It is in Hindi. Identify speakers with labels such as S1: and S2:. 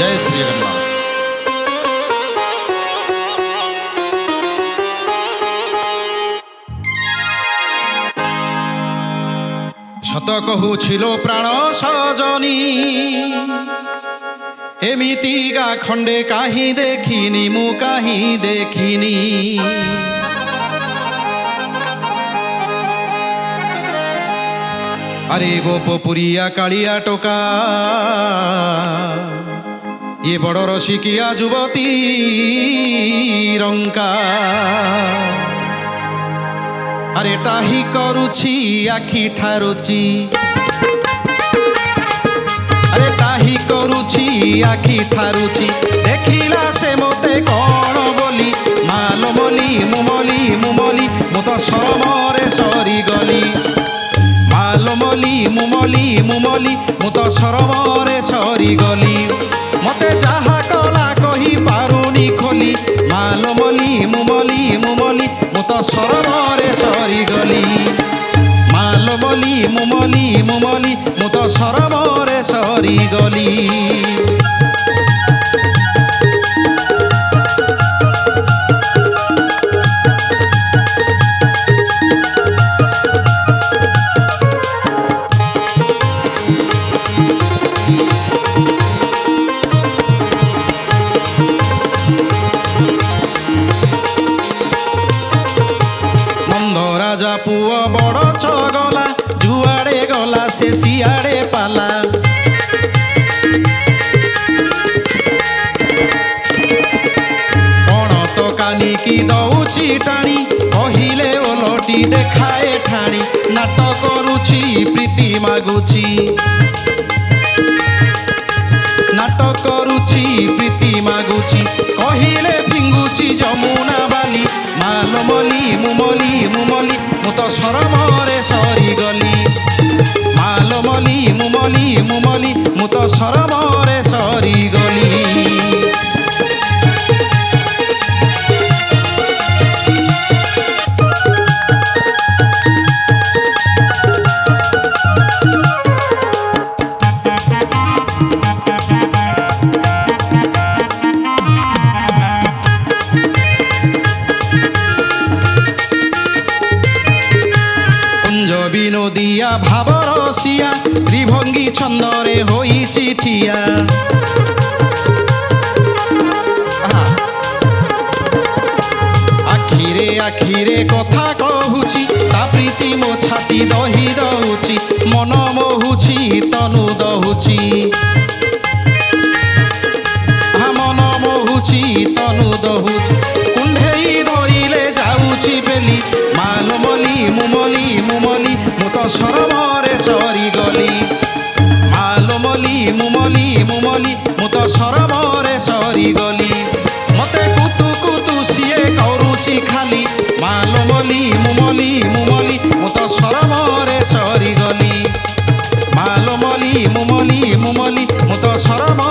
S1: जय श्री जगन्नाथ। शत कहूछिलो प्राण सजनी एमिति गा खंडे काहि देखिनी मु काहि देखिनी। अरे गोपपुरिया कालिया टोका ये बड़ रसिकिया युवती रंका। अरे टाही करुछि आखि ठारुछि, अरे टाही करुछि आखि ठारुछि। देखिला से मोते कौन बोली माल मली मुमली मुमली मु तो सरमरे सरी गली। माल मली मुमली मुमली मु तो सरमरे सरी गली। मते जाहा कला कही पारुनी खोली माल मली मुमली मुमली मु तो सरमरे सरी गली। माल मली मुमली मुमली मु तो सरमरे सरी गली। राजा पुआ बड़ चगला जुआड़े गला से सियाड़े पाला। कौन तो कानी की दौची टाणी कहिले ओलटी देखाए ठाणी। नाटक करुछि प्रीति मागुछि, नाटक करुछि प्रीति मागुछि। कहिले फिंगुछि जमुना बाली माल मली मुमली मुमली मु तो सरमरे सरी गली। माल मली मुमली मुमली मु तो सरमरे सरी गली। বিনোদিয়া ভাবরসিয়া ত্রিভঙ্গী ছন্দরে হইছি ঠিয়া। আখিরে আখিরে কথা কহুছি তা প্রীতি মো ছাতি দহি দউছি। মন মোহুছি তনু দহুছি, মন মোহুছি তনু দহুছি। কুণ্ঢেই ধরিলে যাউছি বেলি মাল মলি মুমলি মুমলি মু তো ସରମରେ ସରି ଗଲି। ମାଲ ମଲି ମୁମଲି ମୁମଲି ମୁ ତ ସରମରେ ସରି ଗଲି। ମତେ କୁତୁ କୁତୁ ସିଏ କରୁଛି ଖାଲି ମାଲ ମଲି ମୁମଲି ମୁମଲି ମୁ ତ ସରମରେ ସରି ଗଲି। ମାଲ ମଲି ମୁମଲି ମୁମଲି ମୁ ତ ସରମ